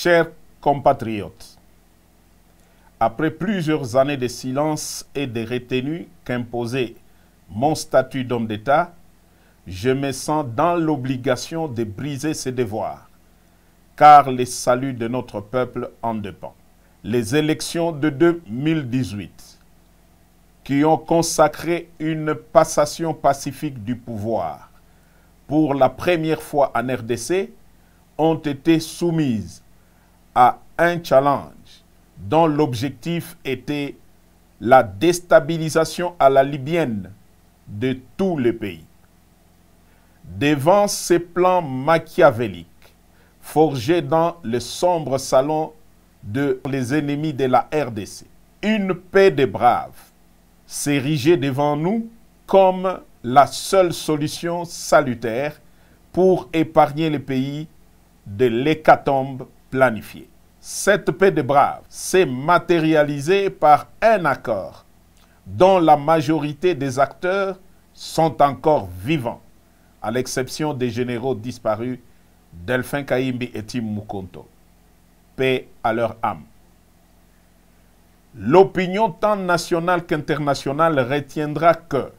Chers compatriotes, après plusieurs années de silence et de retenue qu'imposait mon statut d'homme d'État, je me sens dans l'obligation de briser ces devoirs, car le salut de notre peuple en dépend. Les élections de 2018, qui ont consacré une passation pacifique du pouvoir pour la première fois en RDC, ont été soumises à un challenge dont l'objectif était la déstabilisation à la libyenne de tout le pays. Devant ces plans machiavéliques, forgés dans le sombre salon de les ennemis de la RDC, une paix des braves s'érigeait devant nous comme la seule solution salutaire pour épargner le pays de l'hécatombe planifiée. Cette paix des braves s'est matérialisée par un accord dont la majorité des acteurs sont encore vivants, à l'exception des généraux disparus Delphin Kayimbi et Tim Mukonto. Paix à leur âme. L'opinion tant nationale qu'internationale retiendra que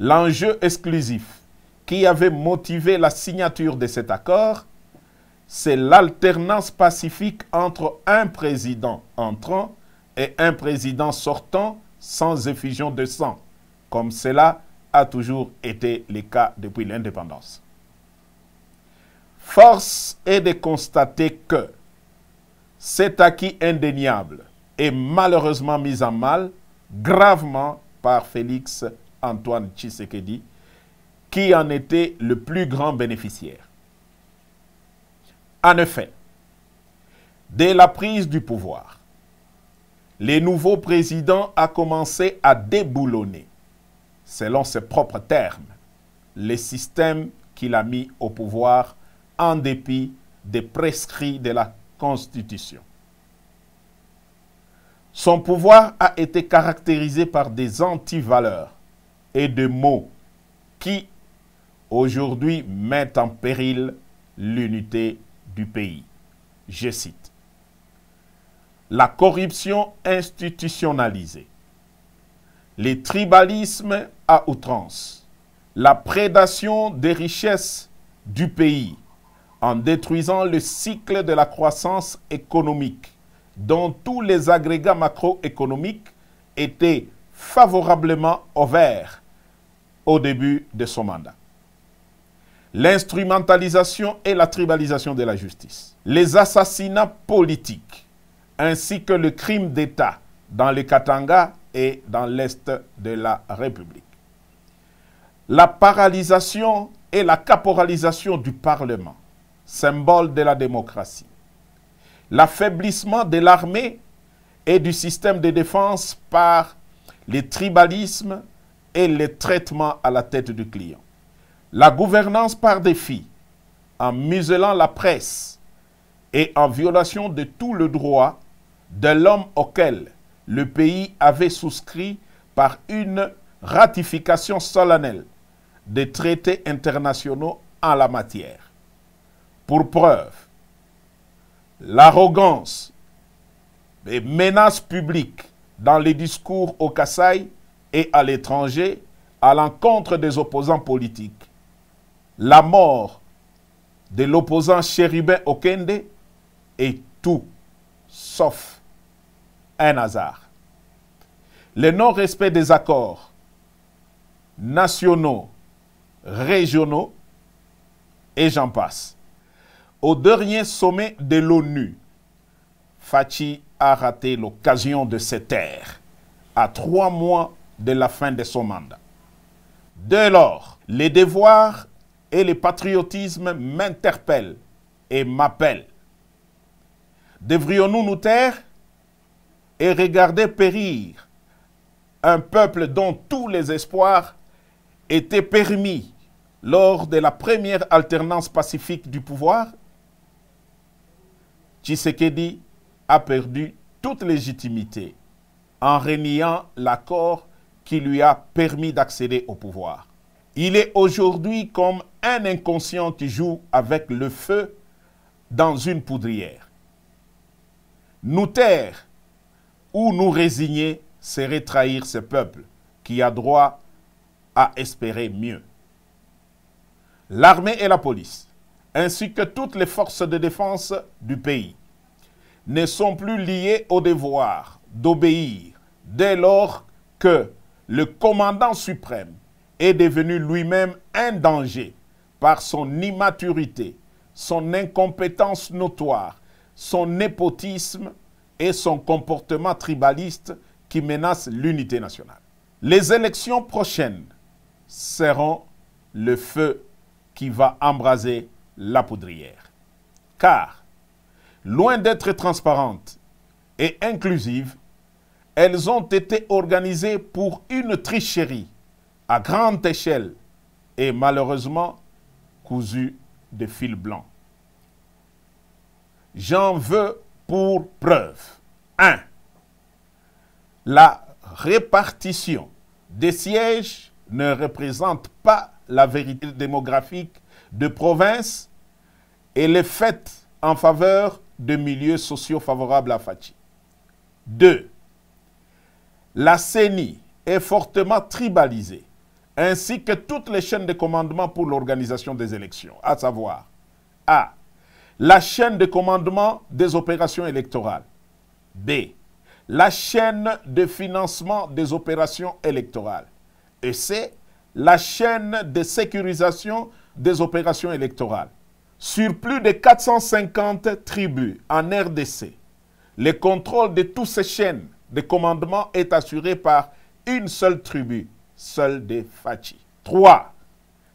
l'enjeu exclusif qui avait motivé la signature de cet accord, c'est l'alternance pacifique entre un président entrant et un président sortant sans effusion de sang, comme cela a toujours été le cas depuis l'indépendance. Force est de constater que cet acquis indéniable est malheureusement mis en mal gravement par Félix Antoine Tshisekedi, qui en était le plus grand bénéficiaire. En effet, dès la prise du pouvoir, le nouveau président a commencé à déboulonner, selon ses propres termes, les systèmes qu'il a mis au pouvoir en dépit des prescrits de la Constitution. Son pouvoir a été caractérisé par des antivaleurs et des mots qui, aujourd'hui, mettent en péril l'unité du pays. Je cite: la corruption institutionnalisée, les tribalismes à outrance, la prédation des richesses du pays en détruisant le cycle de la croissance économique dont tous les agrégats macroéconomiques étaient favorablement ouverts au début de son mandat. L'instrumentalisation et la tribalisation de la justice, les assassinats politiques, ainsi que le crime d'État dans le Katanga et dans l'Est de la République. La paralysation et la caporalisation du Parlement, symbole de la démocratie. L'affaiblissement de l'armée et du système de défense par les tribalismes et les traitements à la tête du client. La gouvernance par défi, en muselant la presse et en violation de tout le droit de l'homme auquel le pays avait souscrit par une ratification solennelle des traités internationaux en la matière. Pour preuve, l'arrogance et menaces publiques dans les discours au Kasaï et à l'étranger à l'encontre des opposants politiques, la mort de l'opposant Chérubin Okende est tout sauf un hasard. Le non-respect des accords nationaux, régionaux, et j'en passe. Au dernier sommet de l'ONU, Fachi a raté l'occasion de se taire à 3 mois de la fin de son mandat. Dès lors, les devoirs et le patriotisme m'interpellent et m'appellent. Devrions-nous nous taire et regarder périr un peuple dont tous les espoirs étaient permis lors de la première alternance pacifique du pouvoir? Tshisekedi a perdu toute légitimité en reniant l'accord qui lui a permis d'accéder au pouvoir. Il est aujourd'hui comme un inconscient qui joue avec le feu dans une poudrière. Nous taire ou nous résigner serait trahir ce peuple qui a droit à espérer mieux. L'armée et la police, ainsi que toutes les forces de défense du pays, ne sont plus liées au devoir d'obéir dès lors que le commandant suprême est devenu lui-même un danger par son immaturité, son incompétence notoire, son népotisme et son comportement tribaliste qui menace l'unité nationale. Les élections prochaines seront le feu qui va embraser la poudrière. Car, loin d'être transparentes et inclusives, elles ont été organisées pour une tricherie à grande échelle et malheureusement cousues de fil blanc. J'en veux pour preuve. 1. La répartition des sièges ne représente pas la vérité démographique de province et les faits en faveur de milieux sociaux favorables à Fachi. 2. La CENI est fortement tribalisée, ainsi que toutes les chaînes de commandement pour l'organisation des élections, à savoir A. La chaîne de commandement des opérations électorales. B. La chaîne de financement des opérations électorales. Et C. La chaîne de sécurisation des opérations électorales. Sur plus de 450 tribus en RDC, le contrôle de toutes ces chaînes de commandement est assuré par une seule tribu, celle des Fachi. 3.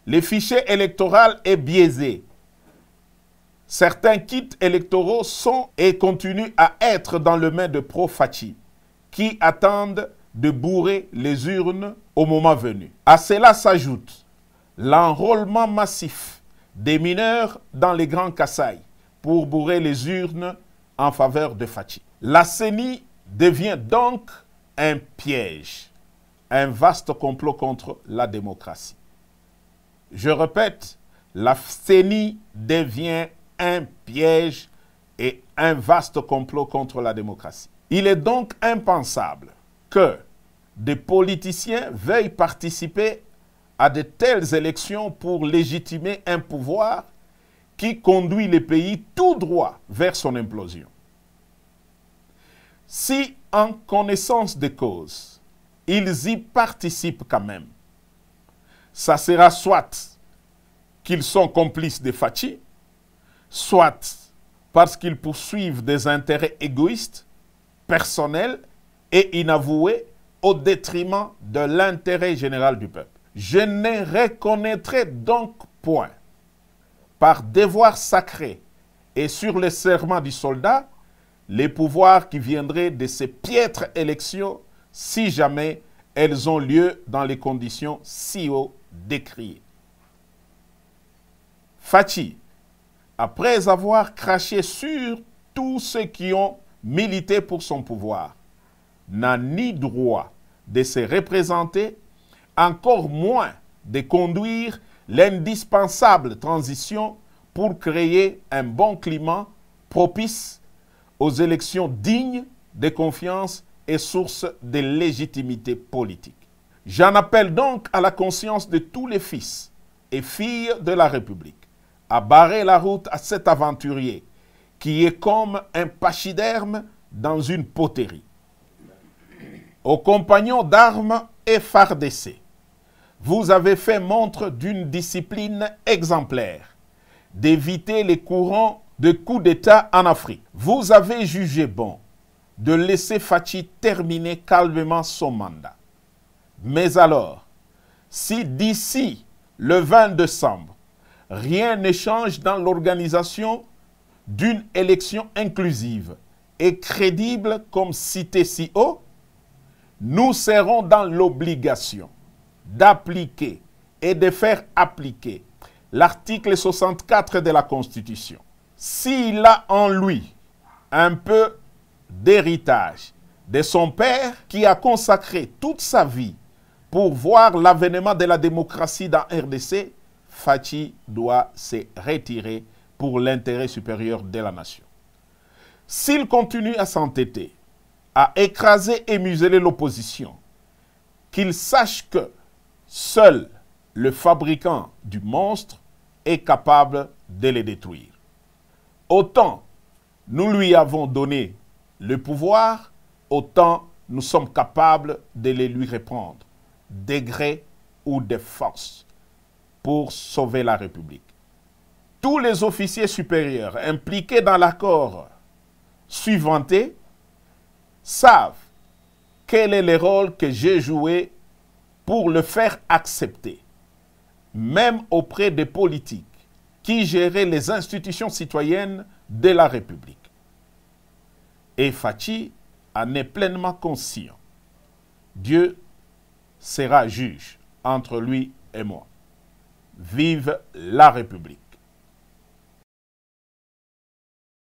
Le fichier électoral est biaisé. Certains kits électoraux sont et continuent à être dans les mains de pro-Fachi, qui attendent de bourrer les urnes au moment venu. À cela s'ajoute l'enrôlement massif des mineurs dans les grands Kasaï pour bourrer les urnes en faveur de Fachi. La CENI devient donc un piège, un vaste complot contre la démocratie. Je répète, la CENI devient un piège et un vaste complot contre la démocratie. Il est donc impensable que des politiciens veuillent participer à de telles élections pour légitimer un pouvoir qui conduit le pays tout droit vers son implosion. Si, en connaissance de cause, ils y participent quand même, ça sera soit qu'ils sont complices de Fachi, soit parce qu'ils poursuivent des intérêts égoïstes, personnels et inavoués au détriment de l'intérêt général du peuple. Je ne reconnaîtrai donc point, par devoir sacré et sur le serment du soldat, les pouvoirs qui viendraient de ces piètres élections si jamais elles ont lieu dans les conditions si haut décriées. Fachi, après avoir craché sur tous ceux qui ont milité pour son pouvoir, n'a ni droit de se représenter, encore moins de conduire l'indispensable transition pour créer un bon climat propice aux élections dignes de confiance et source de légitimité politique. J'en appelle donc à la conscience de tous les fils et filles de la République à barrer la route à cet aventurier qui est comme un pachyderme dans une poterie. Aux compagnons d'armes FARDC, vous avez fait montre d'une discipline exemplaire, d'éviter les courants de coups d'État en Afrique. Vous avez jugé bon de laisser Fachi terminer calmement son mandat. Mais alors, si d'ici le 20 décembre, rien ne change dans l'organisation d'une élection inclusive et crédible comme cité si haut, nous serons dans l'obligation d'appliquer et de faire appliquer l'article 64 de la Constitution. S'il a en lui un peu d'héritage de son père qui a consacré toute sa vie pour voir l'avènement de la démocratie dans RDC, Fachi doit se retirer pour l'intérêt supérieur de la nation. S'il continue à s'entêter, à écraser et museler l'opposition, qu'il sache que seul le fabricant du monstre est capable de les détruire. Autant nous lui avons donné le pouvoir, autant nous sommes capables de les lui reprendre, de gré ou de force, pour sauver la République. Tous les officiers supérieurs impliqués dans l'accord suivanté savent quel est le rôle que j'ai joué pour le faire accepter, même auprès des politiques qui géraient les institutions citoyennes de la République. Et Fachi en est pleinement conscient. Dieu sera juge entre lui et moi. Vive la République!